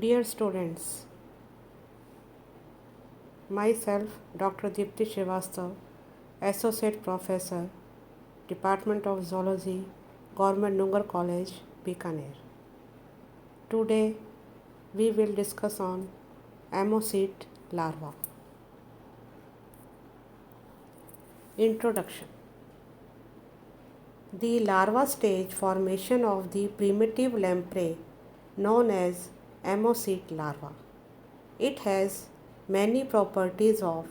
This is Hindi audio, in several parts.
Dear students, myself Dr. Deepti Srivastav, Associate Professor, Department of Zoology, Government Nungar College, Bikaner. Today we will discuss on ammoset larva. Introduction. The larva stage formation of the primitive lamprey known as ammoset larva. It has many properties of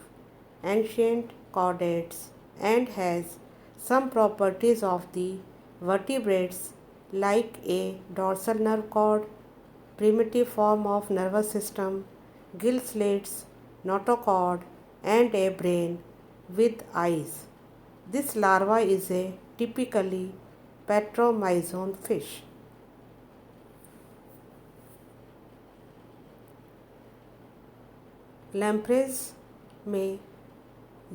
ancient chordates and has some properties of the vertebrates like a dorsal nerve cord, primitive form of nervous system, gill slits, notochord, and a brain with eyes. This larva is a typically petromyzon fish. लैम्प्रेज में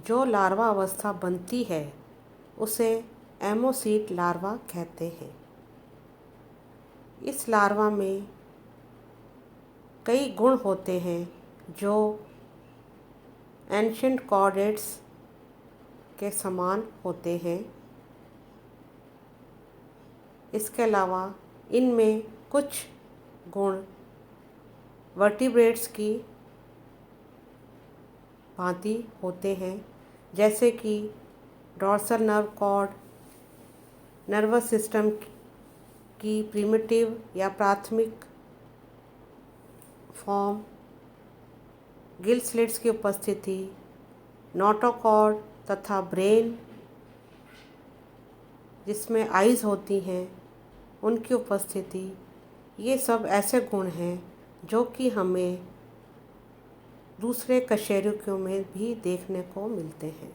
जो लार्वा अवस्था बनती है उसे एमोसीट लार्वा कहते हैं। इस लार्वा में कई गुण होते हैं जो एंशिएंट कॉर्डेट्स के समान होते हैं। इसके अलावा इनमें कुछ गुण वर्टिब्रेट्स की भांति होते हैं, जैसे कि dorsal nerve cord, nervous system की प्रिमिटिव या प्राथमिक फॉर्म, गिल स्लिट्स की उपस्थिति, नोटोकॉर्ड तथा ब्रेन जिसमें आइज़ होती हैं उनकी उपस्थिति। ये सब ऐसे गुण हैं जो कि हमें दूसरे कशेरुकियों में भी देखने को मिलते हैं।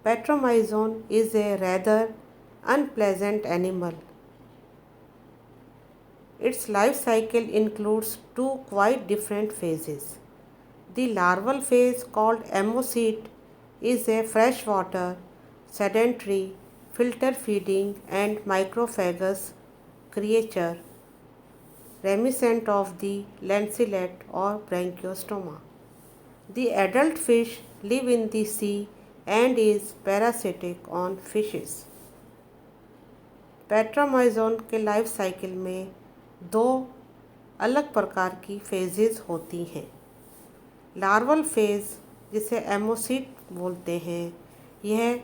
Petromyzon is a rather unpleasant animal. Its life cycle includes two quite different phases. The larval phase, called ammoset, is a freshwater, sedentary, filter feeding and microphagous creature reminiscent of the lancelet or branchiostoma. The adult fish live in the sea and is parasitic on fishes. Petromyzon के लाइफ साइकिल में दो अलग प्रकार की फेजेस होती हैं। लार्वल फेज, जिसे एमोसीट बोलते हैं, यह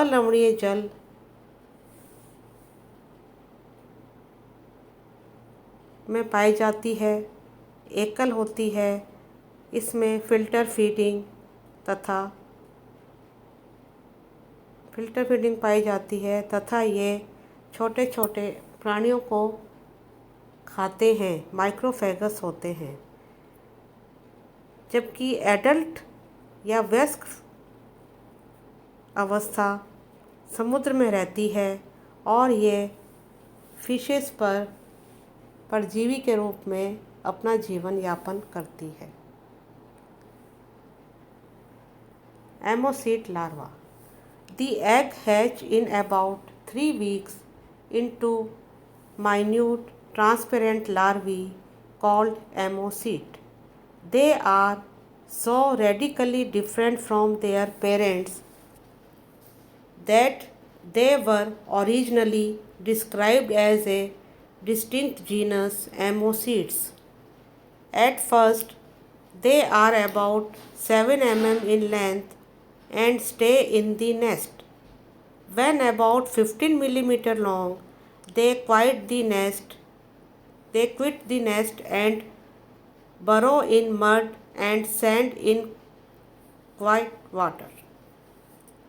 अलवणीय जल में पाई जाती है, एकल होती है। इसमें फिल्टर फीडिंग पाई जाती है तथा ये छोटे छोटे प्राणियों को खाते हैं, माइक्रोफेगस होते हैं। जबकि एडल्ट या वयस्क अवस्था समुद्र में रहती है और ये फिशेस पर परजीवी के रूप में अपना जीवन यापन करती है। एमोसीट larva. The egg hatch in about 3 weeks into minute transparent larvae called ammoset. They are so radically different from their parents that they were originally described as a distinct genus Ammosets. At first, they are about 7 mm in length and stay in the nest. When about 15 mm long, they quit the nest and burrow in mud and sand in quiet water.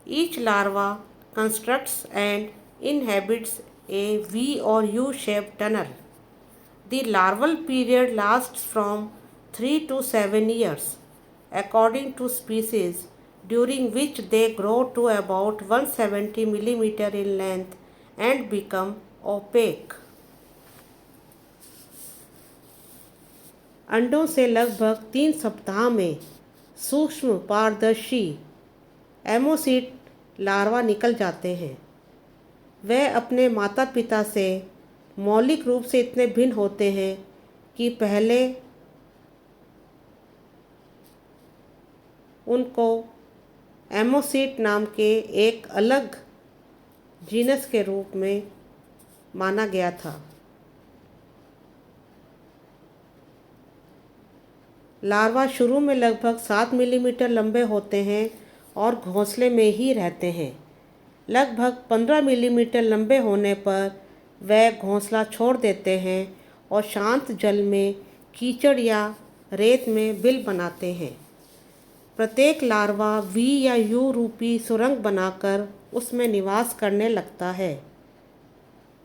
Each larva constructs and inhabits a V or U-shaped tunnel. The larval period lasts from 3 to 7 years, according to species, during which they grow to about 170 mm in length and become opaque. अंडों से लगभग 3 सप्ताह में सूक्ष्म पारदर्शी एमोसीट लार्वा निकल जाते हैं। वह अपने माता पिता से मौलिक रूप से इतने भिन्न होते हैं कि पहले उनको एमोसीट नाम के एक अलग जीनस के रूप में माना गया था। लार्वा शुरू में लगभग 7 मिलीमीटर लंबे होते हैं और घोंसले में ही रहते हैं। लगभग 15 मिलीमीटर लंबे होने पर वे घोंसला छोड़ देते हैं और शांत जल में कीचड़ या रेत में बिल बनाते हैं। प्रत्येक लार्वा वी या यू रूपी सुरंग बनाकर उसमें निवास करने लगता है।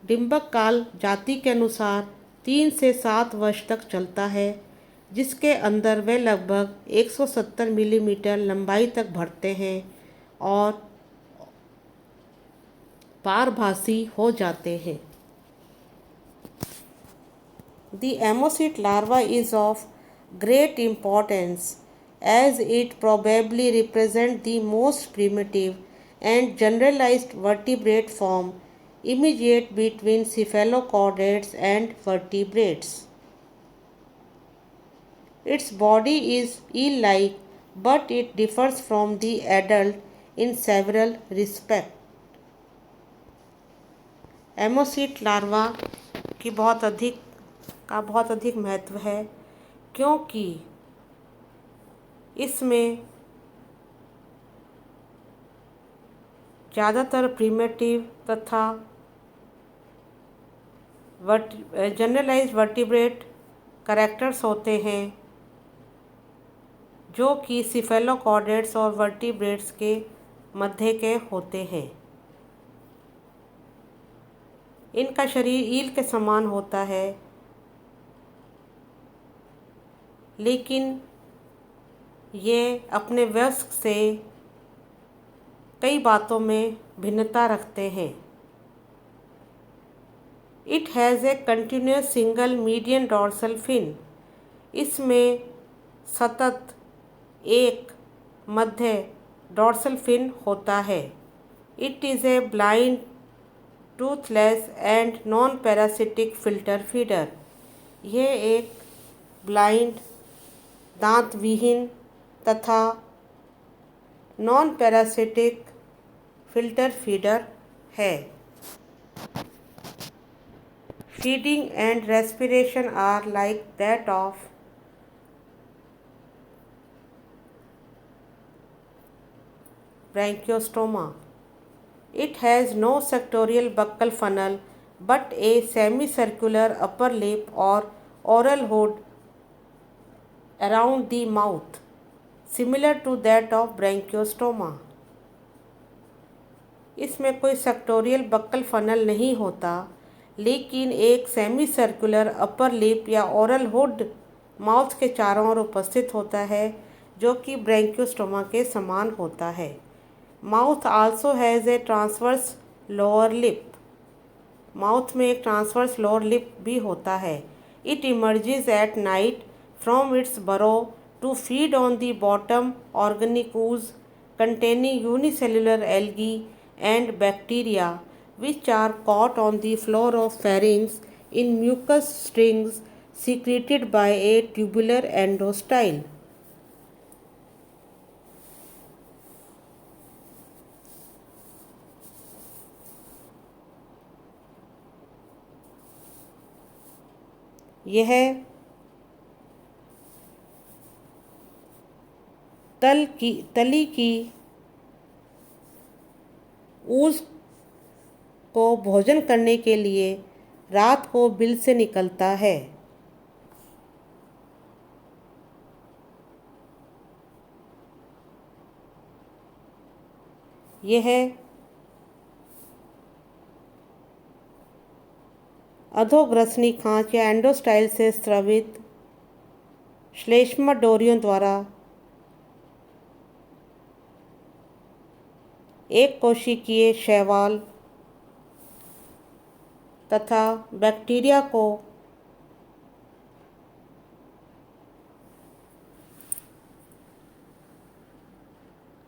डिंबक काल जाति के अनुसार 3 से 7 वर्ष तक चलता है, जिसके अंदर वे लगभग 170 मिलीमीटर लंबाई तक बढ़ते हैं और पारभासी हो जाते हैं। The Ammosit larva is of great importance as it probably represents the most primitive and generalized vertebrate form immediate between cephalochordates and vertebrates. Its body is eel-like, but it differs from the adult in several respects. Ammocoete larva की बहुत अधिक महत्व है, क्योंकि इसमें ज़्यादातर प्रिमिटिव तथा जनरलाइज्ड वर्टिब्रेट कैरेक्टर्स होते हैं, जो कि सिफेलोकॉर्डेट्स और वर्टिब्रेट्स के मध्य के होते हैं। इनका शरीर ईल के समान होता है, लेकिन ये अपने वयस्क से कई बातों में भिन्नता रखते हैं। It has a continuous single median dorsal fin. इसमें सतत एक मध्य डॉर्सल फिन होता है। It is a blind toothless and non parasitic filter feeder. यह एक ब्लाइंड दांत विहीन तथा नॉन पैरासिटिक फिल्टर फीडर है। Feeding and respiration are like that of branchiostoma. It has no sectorial buccal funnel but a semicircular upper lip or oral hood around the mouth, similar to that of Branchiostoma. इसमें कोई सेक्टोरियल बक्कल फनल नहीं होता, लेकिन एक सेमी सर्कुलर अपर लिप या ओरल हुड माउथ के चारों ओर उपस्थित होता है, जो कि ब्रैंकियोस्टोमा के समान होता है। Mouth also has a transverse lower lip. Mouth में एक ट्रांसवर्स लोअर लिप भी होता है। It emerges at night from its burrow to feed on the bottom organic ooze containing unicellular algae and bacteria which are caught on the floor of pharynx in mucus strings secreted by a tubular endostyle. यह तली की ऊज को भोजन करने के लिए रात को बिल से निकलता है। यह अधोग्रसनी खांच या एंडोस्टाइल से स्रावित श्लेष्मडोरियों द्वारा एक कोशिकीय शैवाल तथा बैक्टीरिया को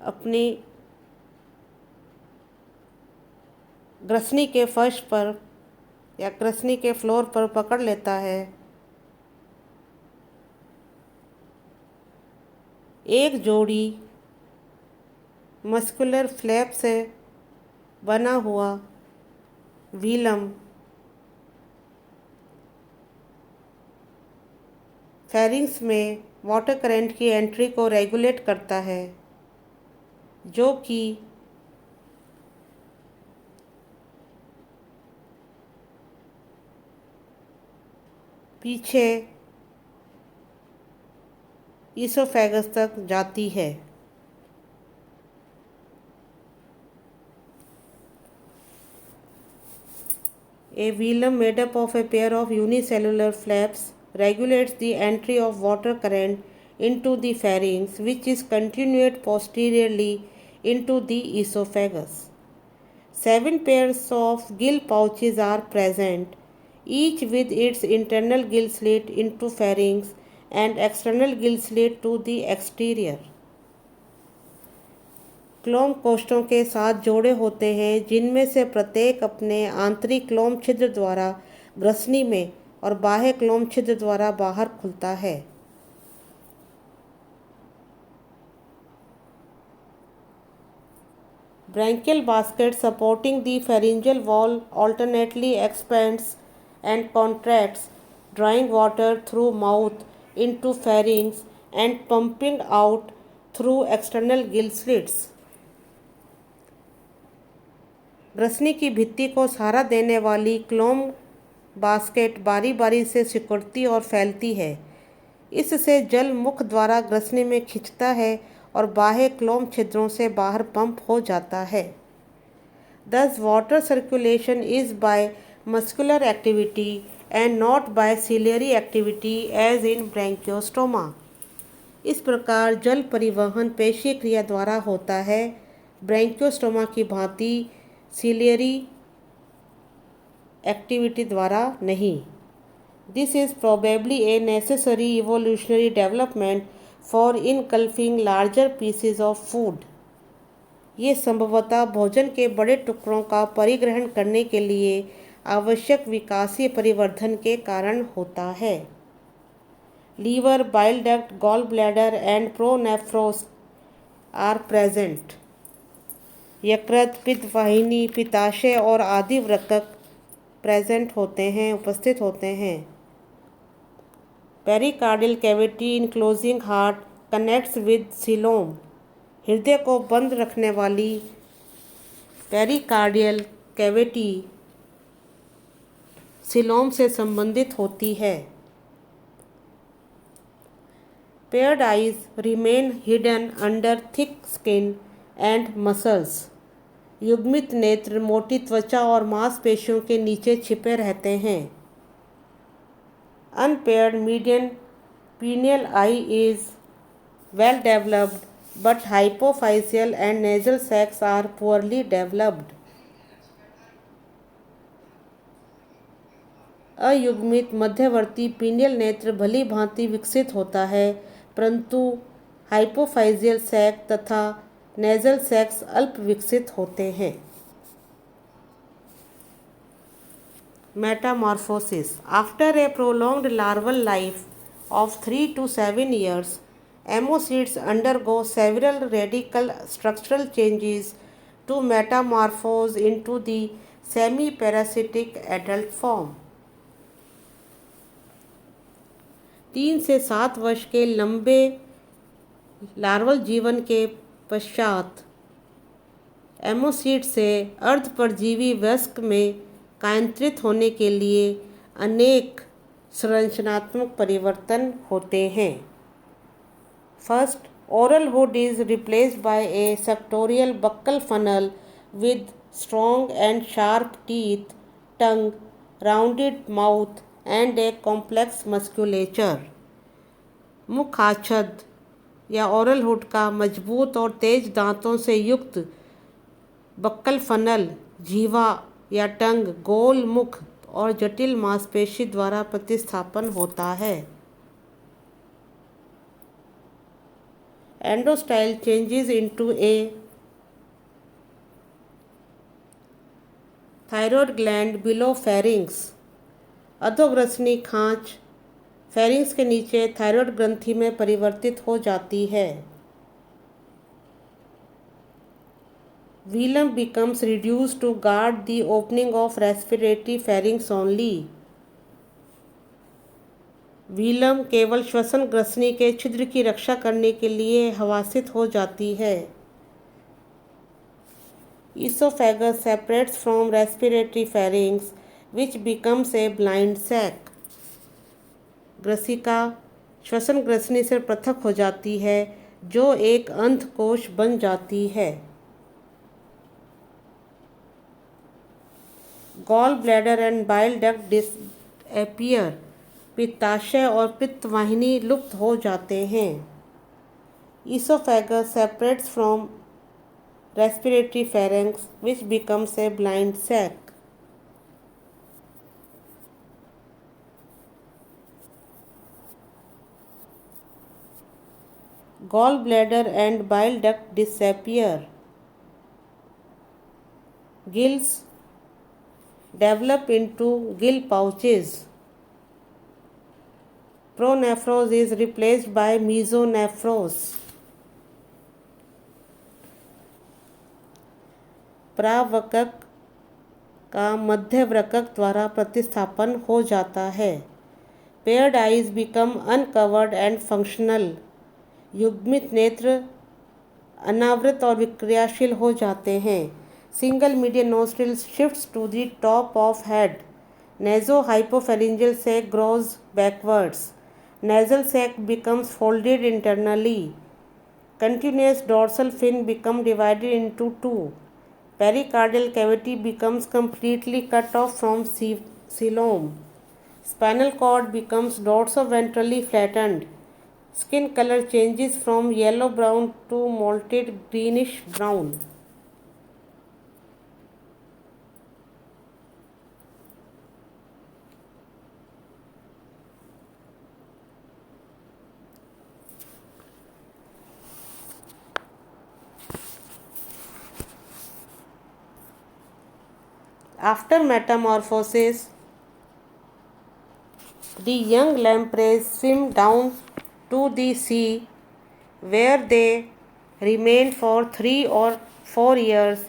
अपनी ग्रसनी के फर्श पर या ग्रसनी के फ्लोर पर पकड़ लेता है। एक जोड़ी मस्कुलर फ्लैप से बना हुआ व्हीलम फेरिंग्स में वाटर करंट की एंट्री को रेगुलेट करता है, जो कि पीछे ईसोफेगस तक जाती है। A velum made up of a pair of unicellular flaps regulates the entry of water current into the pharynx, which is continued posteriorly into the esophagus. 7 pairs of gill pouches are present, each with its internal gill slit into pharynx and external gill slit to the exterior. क्लोम कोष्ठों के साथ जोड़े होते हैं, जिनमें से प्रत्येक अपने आंतरिक क्लोम छिद्र द्वारा ग्रसनी में और बाह्य क्लोम छिद्र द्वारा बाहर खुलता है। Branchial basket supporting the pharyngeal wall alternately expands and contracts, drawing water through mouth into pharynx and pumping out through external gill slits. ग्रसनी की भित्ति को सहारा देने वाली क्लोम बास्केट बारी बारी से सिकुड़ती और फैलती है। इससे जल मुख द्वारा ग्रसनी में खिंचता है और बाह्य क्लोम छिद्रों से बाहर पंप हो जाता है। Thus, water circulation is by muscular activity and not by ciliary activity as in branchiostoma. इस प्रकार जल परिवहन पेशीय क्रिया द्वारा होता है, ब्रैंकियोस्टोमा की भांति सिलियरी एक्टिविटी द्वारा नहीं। This is probably a necessary evolutionary development for engulfing larger pieces of food. ये संभवतः भोजन के बड़े टुकड़ों का परिग्रहण करने के लिए आवश्यक विकासीय परिवर्धन के कारण होता है। Liver, bile duct, gall bladder and pronephros are present. यकृत, पित्त वाहिनी, पित्ताशय और आदि वृक्क उपस्थित होते हैं। Pericardial cavity enclosing heart connects with coelom. हृदय को बंद रखने वाली पेरिकार्डियल कैविटी सीलोम से संबंधित होती है। Paired eyes remain hidden under thick skin and muscles. युग्मित नेत्र मोटी त्वचा और मांसपेशियों के नीचे छिपे रहते हैं। Unpaired median pineal eye is well developed, but hypophyseal and nasal sacs are poorly developed. अयुग्मित मध्यवर्ती पीनियल नेत्र भली भांति विकसित होता है, परंतु हाइपोफाइजियल सैक तथा नेजल सैक्स अल्प विकसित होते हैं। Metamorphosis. After a prolonged larval life of 3 to 7 years, ammocytes undergo several radical structural changes to metamorphose into the semi-parasitic adult form. 3 से 7 वर्ष के लंबे लार्वल जीवन के पश्चात एमोसीट से अर्धपरजीवी वयस्क में कायांतरित होने के लिए अनेक संरचनात्मक परिवर्तन होते हैं। First, oral hood is replaced by a suctorial buccal funnel with strong and sharp teeth, tongue, rounded mouth and a complex musculature. मुखाच्छद या ओरल हुड का मजबूत और तेज दांतों से युक्त बक्कल फनल, जीवा या टंग, गोल मुख और जटिल मांसपेशी द्वारा प्रतिस्थापन होता है। Endostyle changes into a thyroid gland below pharynx. अधोग्रसनी खांच फेरिंग्स के नीचे थायरॉयड ग्रंथि में परिवर्तित हो जाती है। Velum becomes reduced to guard the opening of respiratory pharynx only. Velum केवल श्वसन ग्रसनी के छिद्र की रक्षा करने के लिए हवासित हो जाती है। Esophagus separates from respiratory pharynx, which becomes a blind sac. ग्रसिका श्वसन ग्रसनी से पृथक हो जाती है, जो एक अंधकोश बन जाती है। Gall bladder and bile duct disappear. पित्ताशय और पित्तवाहिनी लुप्त हो जाते हैं। Esophagus separates from respiratory pharynx, which becomes a blind sac. Gallbladder and bile duct disappear. Gills develop into gill pouches. Pronephros is replaced by mesonephros. प्रावकक का मध्यवृक्क द्वारा प्रतिस्थापन हो जाता है। Paired eyes become uncovered and functional. युग्मित नेत्र अनावृत और विक्रियाशील हो जाते हैं। Single median nostril shifts to the top of head. Nasohypopharyngeal sac grows backwards. Nasal sac becomes folded internally. Continuous dorsal fin become divided into two. Pericardial cavity becomes completely cut off from coelom. Spinal cord becomes dorsoventrally flattened. Skin color changes from yellow-brown to malted greenish-brown. After metamorphosis, the young lampreys swim down to the sea, where they remain for 3 or 4 years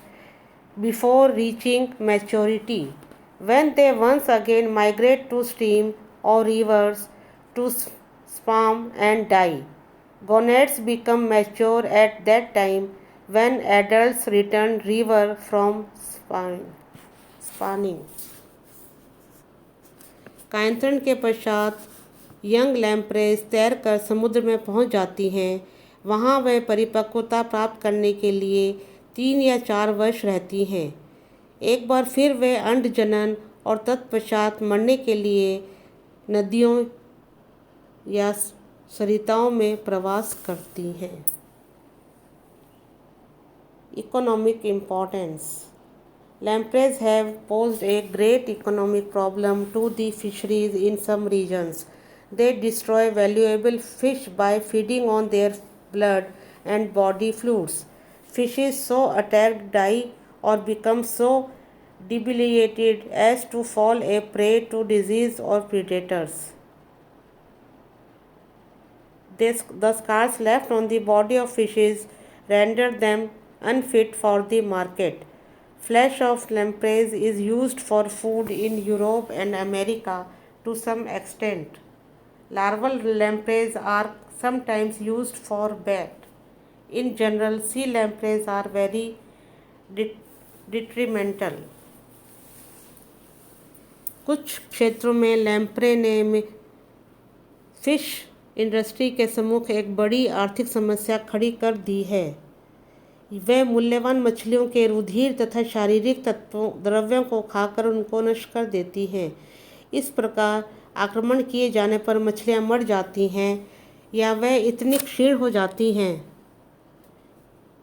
before reaching maturity. When they once again migrate to stream or rivers to spawn and die, gonads become mature at that time when adults return river from spawning. कायांतरण के पश्चात यंग लैम्प्रेस तैरकर समुद्र में पहुंच जाती हैं। वहां वे परिपक्वता प्राप्त करने के लिए 3 या 4 वर्ष रहती हैं। एक बार फिर वे अंड जनन और तत्पश्चात मरने के लिए नदियों या सरिताओं में प्रवास करती हैं। Economic importance. Lampreys have posed a great economic problem to the fisheries in some regions. They destroy valuable fish by feeding on their blood and body fluids. Fishes so attacked die or become so debilitated as to fall a prey to disease or predators. The scars left on the body of fishes render them unfit for the market. Flesh of lampreys is used for food in Europe and America to some extent. Larval lampreys are sometimes used for bait. In general, sea lampreys are very detrimental. कुछ क्षेत्रों में लैम्प्रे ने फिश इंडस्ट्री के सम्मुख एक बड़ी आर्थिक समस्या खड़ी कर दी है। वे मूल्यवान मछलियों के रुधिर तथा शारीरिक द्रव्यों को खाकर उनको नष्ट कर देती हैं। इस प्रकार आक्रमण किए जाने पर मछलियां मर जाती हैं या वे इतनी क्षीण हो जाती हैं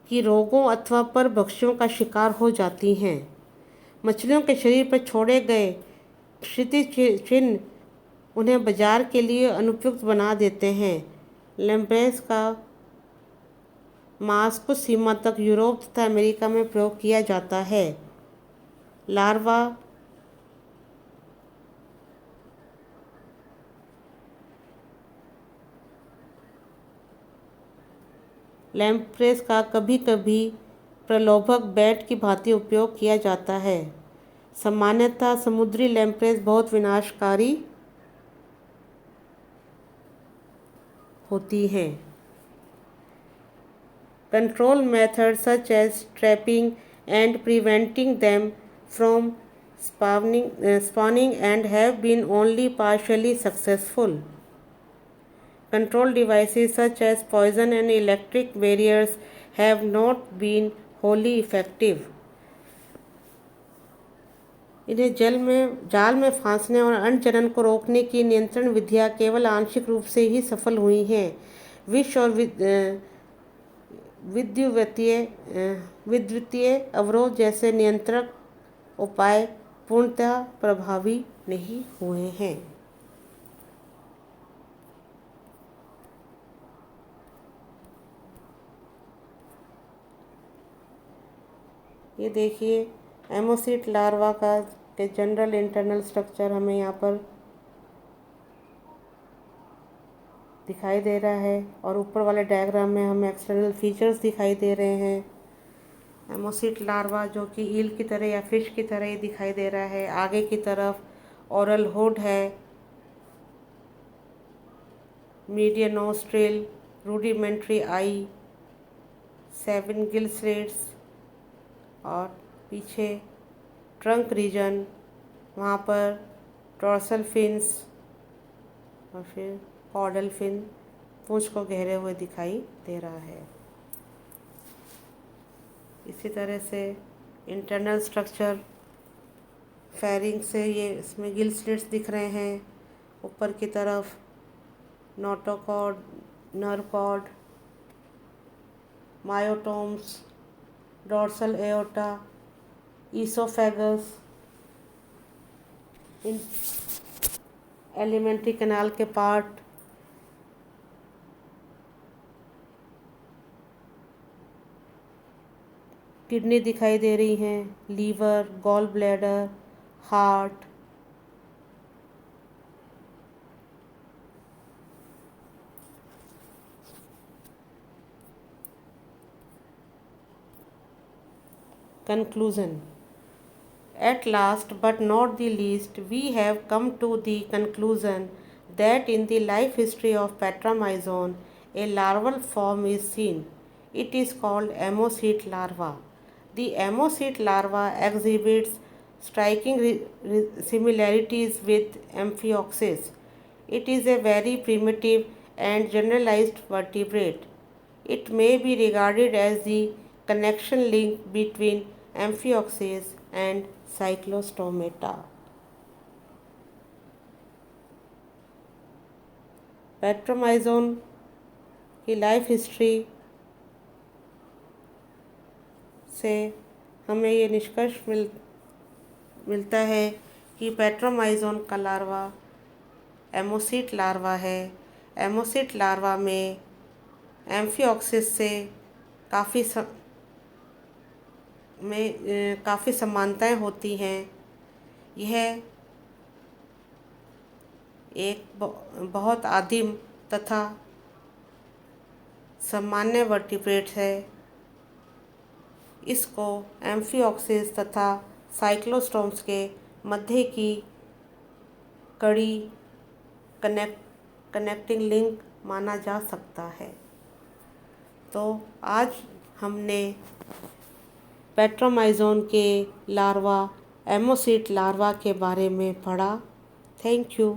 कि रोगों अथवा परभक्षियों का शिकार हो जाती हैं। मछलियों के शरीर पर छोड़े गए क्षितिज चिन्ह उन्हें बाजार के लिए अनुपयुक्त बना देते हैं। लैम्प्रेस का मांस कुछ सीमा तक यूरोप तथा अमेरिका में प्रयोग किया जाता है। लार्वा लैम्प्रेस का कभी कभी प्रलोभक बैट की भांति उपयोग किया जाता है। सामान्यतः समुद्री लैम्प्रेस बहुत विनाशकारी होती हैं। Control methods such as trapping and preventing them from spawning and have been only partially successful. Control devices such as poison and electric barriers have not been wholly effective. इन्हें जाल में फांसने और अंडजनन को रोकने की नियंत्रण विधियाँ केवल आंशिक रूप से ही सफल हुई हैं। विष और विद्युतीय अवरोध जैसे नियंत्रक उपाय पूर्णतः प्रभावी नहीं हुए हैं। ये देखिए एमोसिट लार्वा का जनरल इंटरनल स्ट्रक्चर हमें यहाँ पर दिखाई दे रहा है और ऊपर वाले डायग्राम में हमें एक्सटर्नल फीचर्स दिखाई दे रहे हैं। एमोसिट लार्वा जो कि ईल की तरह या फिश की तरह ही दिखाई दे रहा है। आगे की तरफ ओरल हुड है, मीडियन नोस्ट्रिल, रूडिमेंट्री आई, 7 गिल स्लिट्स और पीछे ट्रंक रीजन, वहाँ पर डॉर्सल फिन्स और फिर कॉर्डल फिन पूंछ को घेरे हुए दिखाई दे रहा है। इसी तरह से इंटरनल स्ट्रक्चर फेरिंग से ये इसमें गिल स्लिट्स दिख रहे हैं। ऊपर की तरफ notochord, nerve cord, myotomes, dorsal aorta, oesophagus, इन एलिमेंट्री कैनाल के पार्ट, किडनी दिखाई दे रही हैं, liver, gall bladder, heart, Conclusion. At last but not the least, we have come to the conclusion that in the life history of Petromyzon, a larval form is seen. It is called Ammoset larva. The Ammoset larva exhibits striking similarities with Amphioxus. It is a very primitive and generalized vertebrate. It may be regarded as the connection link between Amphioxus and Cyclostomata. Petromyzon की लाइफ हिस्ट्री से हमें ये निष्कर्ष मिलता है कि पेट्रोमाइजोन का लार्वा एमोसिट लार्वा है। एमोसिट लार्वा में एम्फियोक्सिस से काफ़ी समानताएं होती हैं। यह एक बहुत आदिम तथा सामान्य वर्टिब्रेट है। इसको एम्फियोक्सिस तथा साइक्लोस्टोम्स के मध्य की कड़ी कनेक्टिंग लिंक माना जा सकता है। तो आज हमने पेट्रोमाइजोन के लार्वा एमोसिट लार्वा के बारे में पढ़ा। Thank you.